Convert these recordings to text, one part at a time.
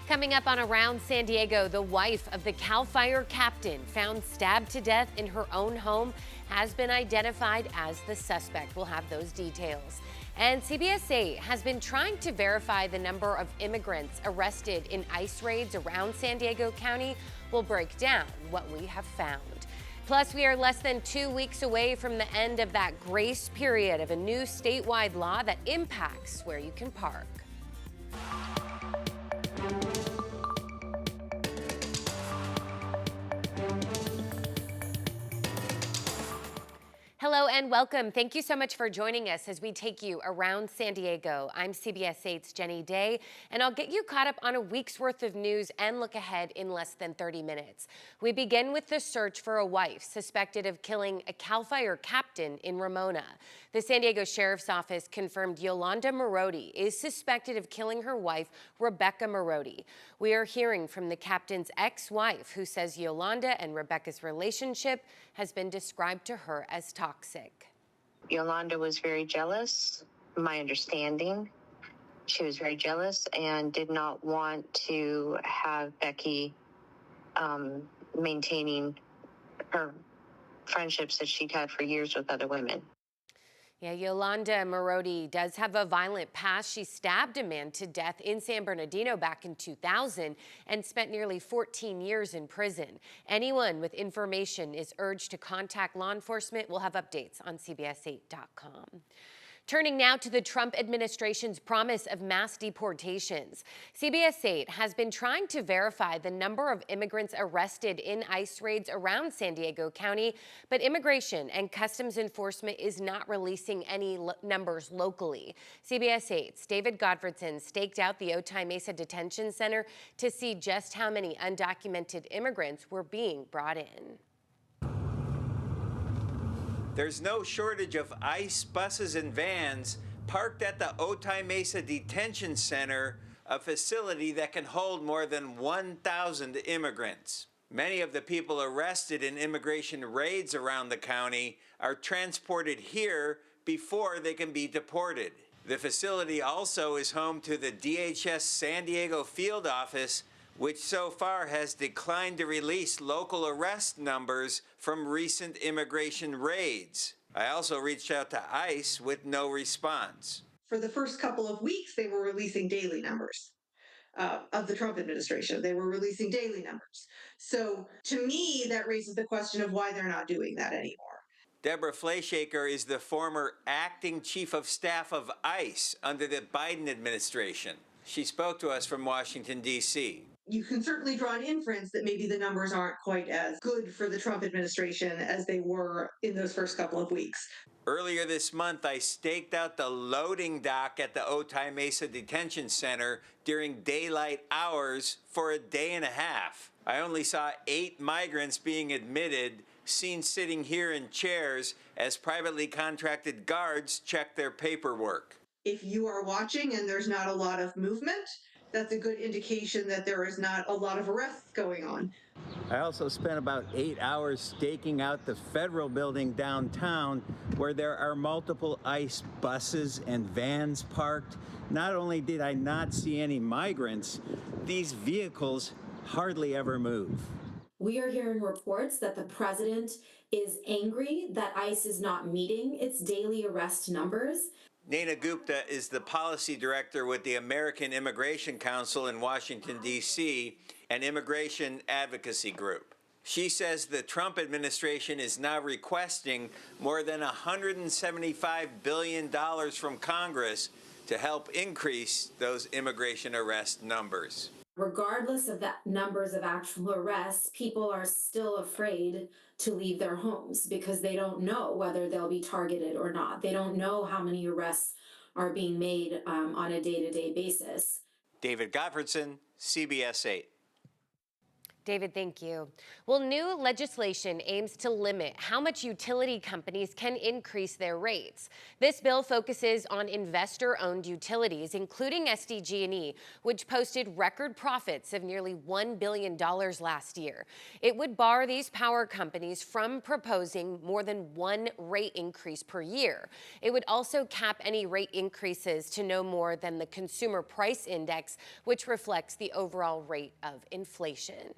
Coming up on Around San Diego, the wife of the CAL FIRE captain found stabbed to death in her own home has been identified as the suspect. We'll have those details. And CBS 8 has been trying to verify the number of immigrants arrested in ICE raids around San Diego County. We'll break down what we have found. Plus, we are less than 2 weeks away from the end of that grace period of a new statewide law that impacts where you can park. Hello and welcome. Thank you so much for joining us as we take you around San Diego. I'm CBS 8's Jenny Day, and I'll get you caught up on a week's worth of news and look ahead in less than 30 minutes. We begin with the search for a wife suspected of killing a CAL FIRE captain in Ramona. The San Diego Sheriff's Office confirmed Yolanda Marodi is suspected of killing her wife, Rebecca Marodi. We are hearing from the captain's ex-wife, who says Yolanda and Rebecca's relationship has been described to her as toxic. Yolanda was very jealous, my understanding. She was very jealous and did not want to have Becky maintaining her friendships that she'd had for years with other women. Yeah, Yolanda Marodi does have a violent past. She stabbed a man to death in San Bernardino back in 2000 and spent nearly 14 years in prison. Anyone with information is urged to contact law enforcement. We'll have updates on CBS8.com. Turning now to the Trump administration's promise of mass deportations. CBS 8 has been trying to verify the number of immigrants arrested in ICE raids around San Diego County, but Immigration and Customs Enforcement is not releasing any numbers locally. CBS 8's David Godfredson staked out the Otay Mesa Detention Center to see just how many undocumented immigrants were being brought in. There's no shortage of ICE buses and vans parked at the Otay Mesa Detention Center, a facility that can hold more than 1,000 immigrants. Many of the people arrested in immigration raids around the county are transported here before they can be deported. The facility also is home to the DHS San Diego field office, which so far has declined to release local arrest numbers from recent immigration raids. I also reached out to ICE with no response. For the first couple of weeks, they were releasing daily numbers of the Trump administration. They were releasing daily numbers. So to me, that raises the question of why they're not doing that anymore. Deborah Fleischaker is the former acting chief of staff of ICE under the Biden administration. She spoke to us from Washington, D.C. You can certainly draw an inference that maybe the numbers aren't quite as good for the Trump administration as they were in those first couple of weeks. Earlier this month, I staked out the loading dock at the Otay Mesa Detention Center during daylight hours for a day and a half. I only saw 8 migrants being admitted, seen sitting here in chairs as privately contracted guards checked their paperwork. If you are watching and there's not a lot of movement, that's a good indication that there is not a lot of arrests going on. I also spent about 8 hours staking out the federal building downtown, where there are multiple ICE buses and vans parked. Not only did I not see any migrants, these vehicles hardly ever move. We are hearing reports that the president is angry that ICE is not meeting its daily arrest numbers. Naina Gupta is the policy director with the American Immigration Council in Washington, D.C., an immigration advocacy group. She says the Trump administration is now requesting more than $175 billion from Congress to help increase those immigration arrest numbers. Regardless of the numbers of actual arrests, people are still afraid to leave their homes because they don't know whether they'll be targeted or not. They don't know how many arrests are being made on a day-to-day basis. David Godfredson, CBS 8. David, thank you. Well, new legislation aims to limit how much utility companies can increase their rates. This bill focuses on investor-owned utilities, including SDG&E, which posted record profits of nearly $1 billion last year. It would bar these power companies from proposing more than one rate increase per year. It would also cap any rate increases to no more than the Consumer Price Index, which reflects the overall rate of inflation.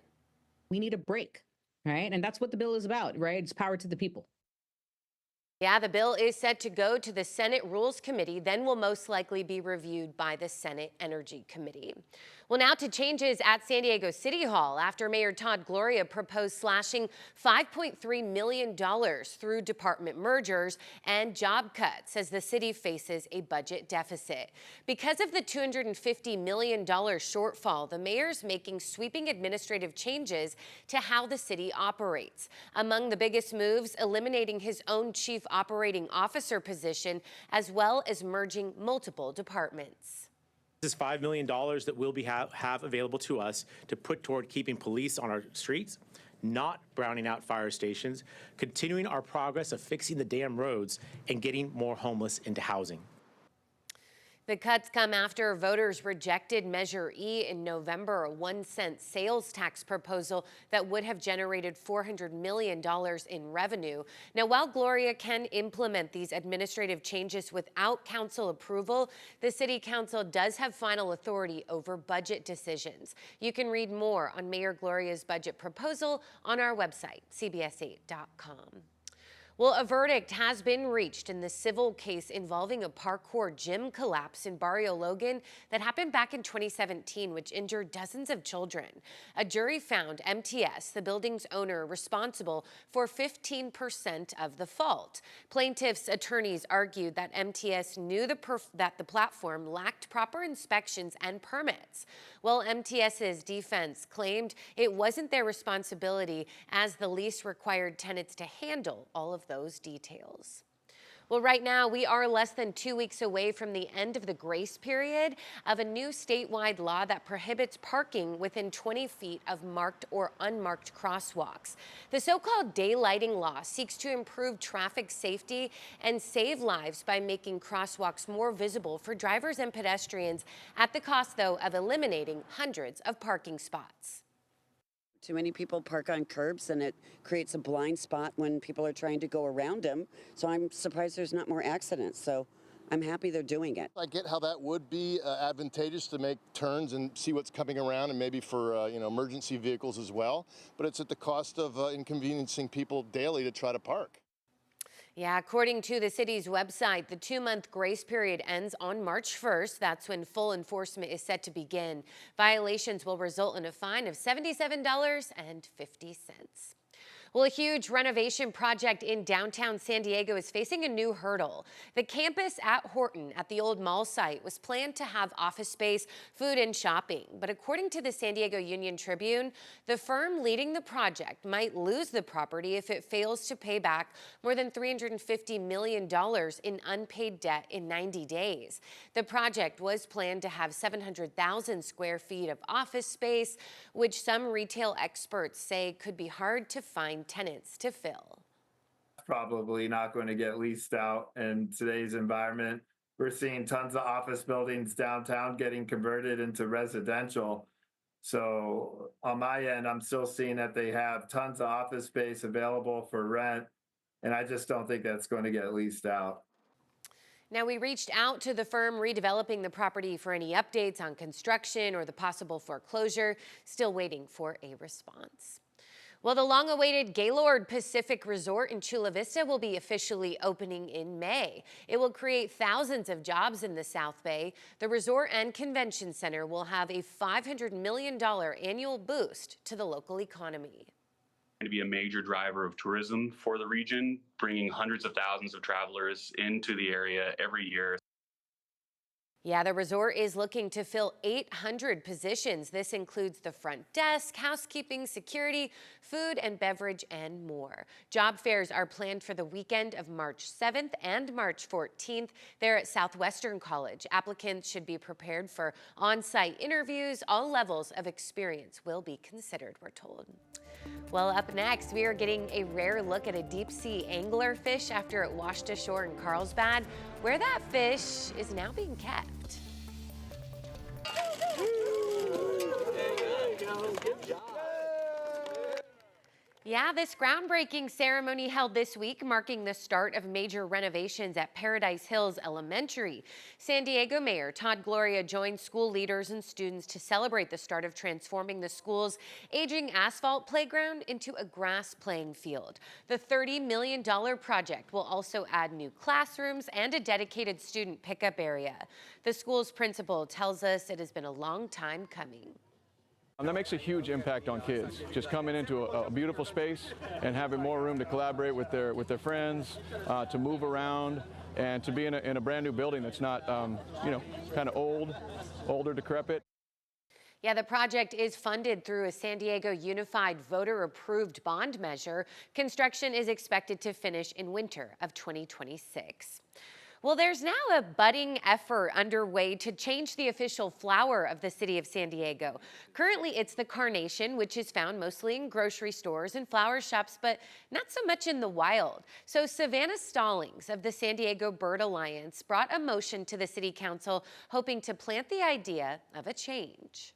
We need a break, right? And that's what the bill is about, right? It's power to the people. Yeah, the bill is set to go to the Senate Rules Committee, then will most likely be reviewed by the Senate Energy Committee. Well, now to changes at San Diego City Hall after Mayor Todd Gloria proposed slashing $5.3 million through department mergers and job cuts as the city faces a budget deficit. Because of the $250 million shortfall, the mayor's making sweeping administrative changes to how the city operates. Among the biggest moves, eliminating his own chief operating officer position, as well as merging multiple departments. This is $5 million that we'll have available to us to put toward keeping police on our streets, not browning out fire stations, continuing our progress of fixing the damn roads, and getting more homeless into housing. The cuts come after voters rejected Measure E in November, a 1-cent sales tax proposal that would have generated $400 million in revenue. Now, while Gloria can implement these administrative changes without council approval, the city council does have final authority over budget decisions. You can read more on Mayor Gloria's budget proposal on our website, cbs8.com. Well, a verdict has been reached in the civil case involving a parkour gym collapse in Barrio Logan that happened back in 2017, which injured dozens of children. A jury found MTS, the building's owner, responsible for 15% of the fault. Plaintiffs' attorneys argued that MTS knew that the platform lacked proper inspections and permits. Well, MTS's defense claimed it wasn't their responsibility as the lease required tenants to handle all of those details. Well, right now, we are less than 2 weeks away from the end of the grace period of a new statewide law that prohibits parking within 20 feet of marked or unmarked crosswalks. The so-called daylighting law seeks to improve traffic safety and save lives by making crosswalks more visible for drivers and pedestrians at the cost, though, of eliminating hundreds of parking spots. Too many people park on curbs and it creates a blind spot when people are trying to go around them. So I'm surprised there's not more accidents. So I'm happy they're doing it. I get how that would be advantageous to make turns and see what's coming around, and maybe for emergency vehicles as well. But it's at the cost of inconveniencing people daily to try to park. Yeah, according to the city's website, the 2-month grace period ends on March 1st. That's when full enforcement is set to begin. Violations will result in a fine of $77.50. Well, a huge renovation project in downtown San Diego is facing a new hurdle. The campus at Horton at the old mall site was planned to have office space, food, and shopping. But according to the San Diego Union Tribune, the firm leading the project might lose the property if it fails to pay back more than $350 million in unpaid debt in 90 days. The project was planned to have 700,000 square feet of office space, which some retail experts say could be hard to find tenants to fill. Probably not going to get leased out in today's environment. We're seeing tons of office buildings downtown getting converted into residential. So on my end, I'm still seeing that they have tons of office space available for rent, and I just don't think that's going to get leased out. Now, we reached out to the firm redeveloping the property for any updates on construction or the possible foreclosure. Still waiting for a response. Well, the long-awaited Gaylord Pacific Resort in Chula Vista will be officially opening in May. It will create thousands of jobs in the South Bay. The resort and convention center will have a $500 million annual boost to the local economy. To be a major driver of tourism for the region, bringing hundreds of thousands of travelers into the area every year. Yeah, the resort is looking to fill 800 positions. This includes the front desk, housekeeping, security, food and beverage, and more. Job fairs are planned for the weekend of March 7th and March 14th. They're at Southwestern College. Applicants should be prepared for on-site interviews. All levels of experience will be considered, we're told. Well, up next, we are getting a rare look at a deep-sea anglerfish after it washed ashore in Carlsbad, where that fish is now being kept. Yeah, this groundbreaking ceremony held this week, marking the start of major renovations at Paradise Hills Elementary. San Diego Mayor Todd Gloria joined school leaders and students to celebrate the start of transforming the school's aging asphalt playground into a grass playing field. The $30 million project will also add new classrooms and a dedicated student pickup area. The school's principal tells us it has been a long time coming. That makes a huge impact on kids, just coming into a beautiful space and having more room to collaborate with their friends, to move around, and to be in a brand new building that's not, kind of older, decrepit. Yeah, the project is funded through a San Diego Unified Voter-approved bond measure. Construction is expected to finish in winter of 2026. Well, there's now a budding effort underway to change the official flower of the city of San Diego. Currently, it's the carnation, which is found mostly in grocery stores and flower shops, but not so much in the wild. So Savannah Stallings of the San Diego Bird Alliance brought a motion to the city council, hoping to plant the idea of a change.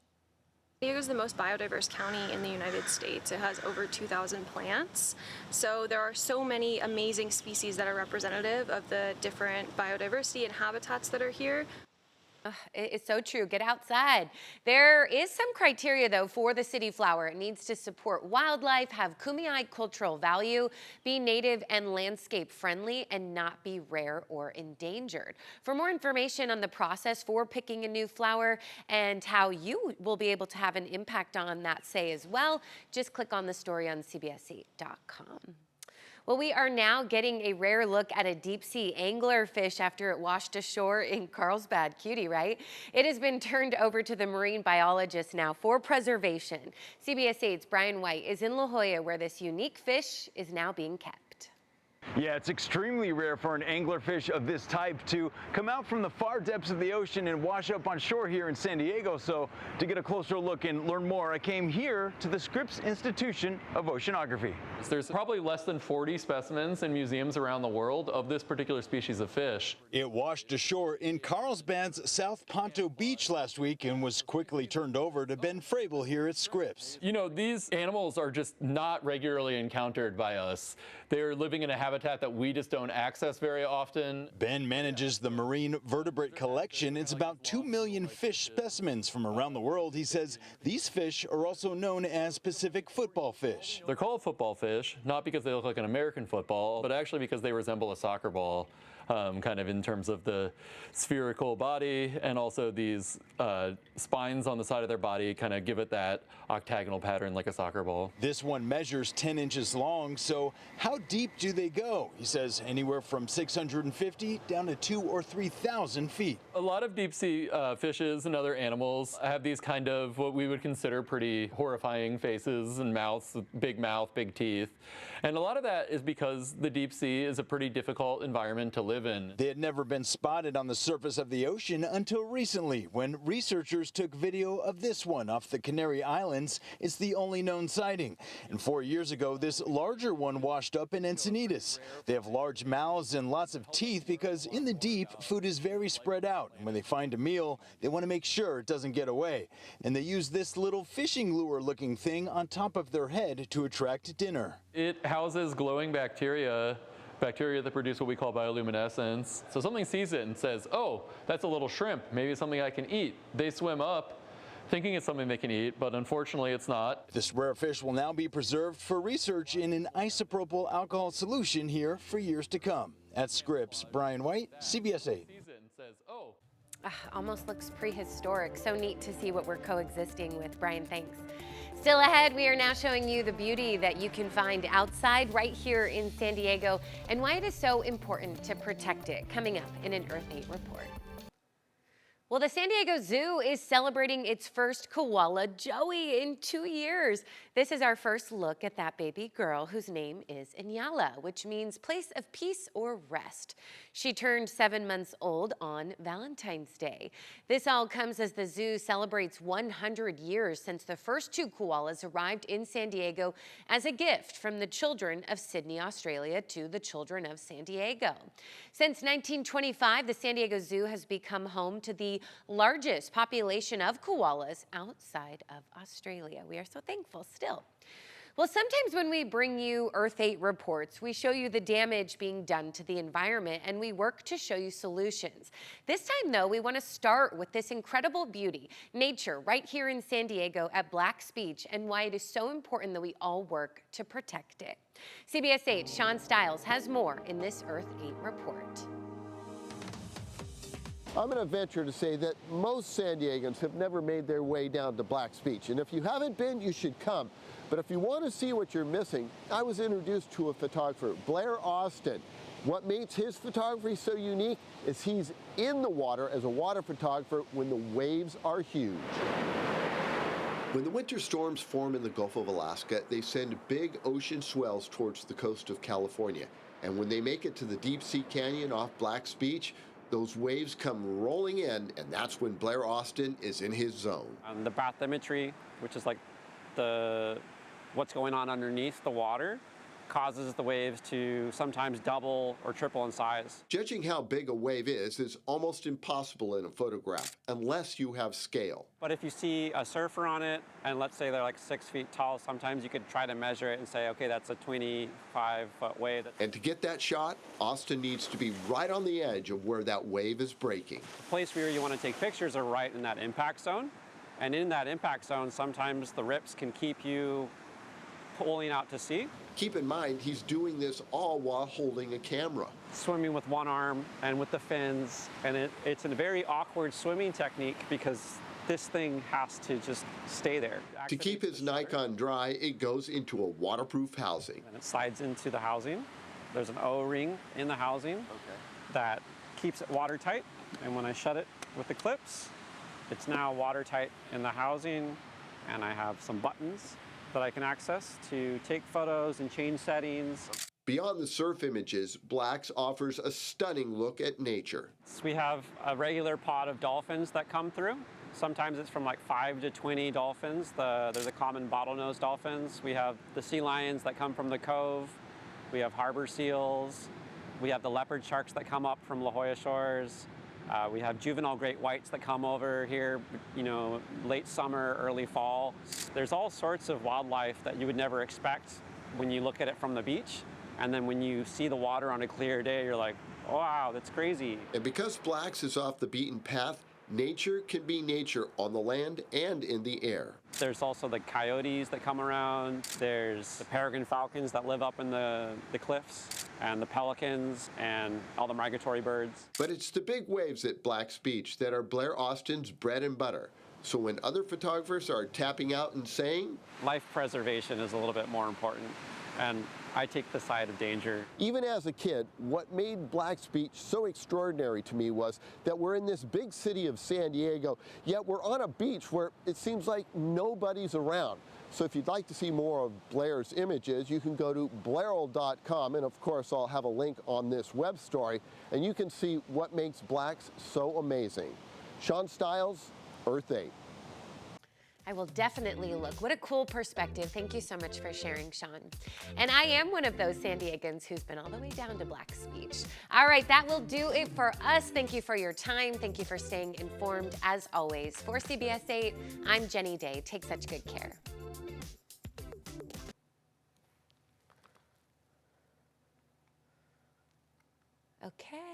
San Diego is the most biodiverse county in the United States. It has over 2,000 plants. So there are so many amazing species that are representative of the different biodiversity and habitats that are here. It's so true. Get outside. There is some criteria, though, for the city flower. It needs to support wildlife, have kumeyaay cultural value, be native and landscape friendly, and not be rare or endangered. For more information on the process for picking a new flower and how you will be able to have an impact on that say as well, just click on the story on CBS8.com. Well, we are now getting a rare look at a deep-sea anglerfish after it washed ashore in Carlsbad. Cutie, right? It has been turned over to the marine biologists now for preservation. CBS 8's Brian White is in La Jolla, where this unique fish is now being kept. Yeah, it's extremely rare for an anglerfish of this type to come out from the far depths of the ocean and wash up on shore here in San Diego. So to get a closer look and learn more, I came here to the Scripps Institution of Oceanography. There's probably less than 40 specimens in museums around the world of this particular species of fish. It washed ashore in Carlsbad's South Ponto Beach last week and was quickly turned over to Ben Frabel here at Scripps. You know, these animals are just not regularly encountered by us. They're living in a habitat that we just don't access very often. Ben manages the marine vertebrate collection. It's about 2 million fish specimens from around the world. He says these fish are also known as Pacific football fish. They're called football fish, not because they look like an American football, but actually because they resemble a soccer ball. Kind of in terms of the spherical body, and also these spines on the side of their body kind of give it that octagonal pattern like a soccer ball. This one measures 10 inches long, so how deep do they go? He says anywhere from 650 down to 2,000 or 3,000 feet. A lot of deep sea fishes and other animals have these kind of what we would consider pretty horrifying faces and mouths, big mouth, big teeth. And a lot of that is because the deep sea is a pretty difficult environment to live in. They had never been spotted on the surface of the ocean until recently, when researchers took video of this one off the Canary Islands. It's the only known sighting. And 4 years ago, this larger one washed up in Encinitas. They have large mouths and lots of teeth because in the deep, food is very spread out. And when they find a meal, they want to make sure it doesn't get away. And they use this little fishing lure-looking thing on top of their head to attract dinner. It houses glowing bacteria that produce what we call bioluminescence. So something sees it and says, oh, that's a little shrimp. Maybe it's something I can eat. They swim up thinking it's something they can eat, but unfortunately it's not. This rare fish will now be preserved for research in an isopropyl alcohol solution here for years to come. At Scripps, Brian White, CBS 8. Almost looks prehistoric. So neat to see what we're coexisting with. Brian, thanks. Still ahead, we are now showing you the beauty that you can find outside right here in San Diego and why it is so important to protect it. Coming up in an Earth 8 report. Well, the San Diego Zoo is celebrating its first koala, Joey, in 2 years. This is our first look at that baby girl whose name is Inyala, which means place of peace or rest. She turned 7 months old on Valentine's Day. This all comes as the zoo celebrates 100 years since the first 2 koalas arrived in San Diego as a gift from the children of Sydney, Australia to the children of San Diego. Since 1925, the San Diego Zoo has become home to the largest population of koalas outside of Australia. We are so thankful still. Well, sometimes when we bring you Earth 8 reports, we show you the damage being done to the environment and we work to show you solutions. This time, though, we want to start with this incredible beauty, nature, right here in San Diego at Black's Beach, and why it is so important that we all work to protect it. CBS 8's Sean Stiles has more in this Earth 8 report. I'm going to venture to say that most San Diegans have never made their way down to Black's Beach. And if you haven't been, you should come. But if you want to see what you're missing, I was introduced to a photographer, Blair Austin. What makes his photography so unique is he's in the water as a water photographer when the waves are huge. When the winter storms form in the Gulf of Alaska, they send big ocean swells towards the coast of California. And when they make it to the deep sea canyon off Black's Beach, those waves come rolling in, and that's when Blair Austin is in his zone. The bathymetry, which is like what's going on underneath the water, causes the waves to sometimes double or triple in size. Judging how big a wave is almost impossible in a photograph, unless you have scale. But if you see a surfer on it, and let's say they're like 6 feet tall, sometimes you could try to measure it and say, okay, that's a 25-foot wave. And to get that shot, Austin needs to be right on the edge of where that wave is breaking. The place where you want to take pictures are right in that impact zone. And in that impact zone, sometimes the rips can keep you pulling out to sea. Keep in mind, he's doing this all while holding a camera. Swimming with one arm and with the fins, and it's a very awkward swimming technique because this thing has to just stay there. To keep his Nikon dry, it goes into a waterproof housing. And it slides into the housing. There's an O-ring in the housing that keeps it watertight. And when I shut it with the clips, it's now watertight in the housing, and I have some buttons that I can access to take photos and change settings. Beyond the surf images, Black's offers a stunning look at nature. So we have a regular pod of dolphins that come through. Sometimes it's from like 5 to 20 dolphins. There's the common bottlenose dolphins. We have the sea lions that come from the cove. We have harbor seals. We have the leopard sharks that come up from La Jolla shores. We have juvenile great whites that come over here, late summer, early fall. There's all sorts of wildlife that you would never expect when you look at it from the beach. And then when you see the water on a clear day, you're like, wow, that's crazy. And because Black's is off the beaten path, nature can be nature on the land and in the air. There's also the coyotes that come around. There's the peregrine falcons that live up in the cliffs, and the pelicans and all the migratory birds. But it's the big waves at Black's Beach that are Blair Austin's bread and butter. So when other photographers are tapping out and saying, life preservation is a little bit more important, and I take the side of danger. Even as a kid, what made Black's Beach so extraordinary to me was that we're in this big city of San Diego, yet we're on a beach where it seems like nobody's around. So if you'd like to see more of Blair's images, you can go to blairal.com, and of course I'll have a link on this web story, and you can see what makes Black's so amazing. Sean Stiles, Earth 8. I will definitely look. What a cool perspective. Thank you so much for sharing, Sean. And I am one of those San Diegans who's been all the way down to Black's Beach. All right, that will do it for us. Thank you for your time. Thank you for staying informed. As always, for CBS 8, I'm Jenny Day. Take such good care. Okay.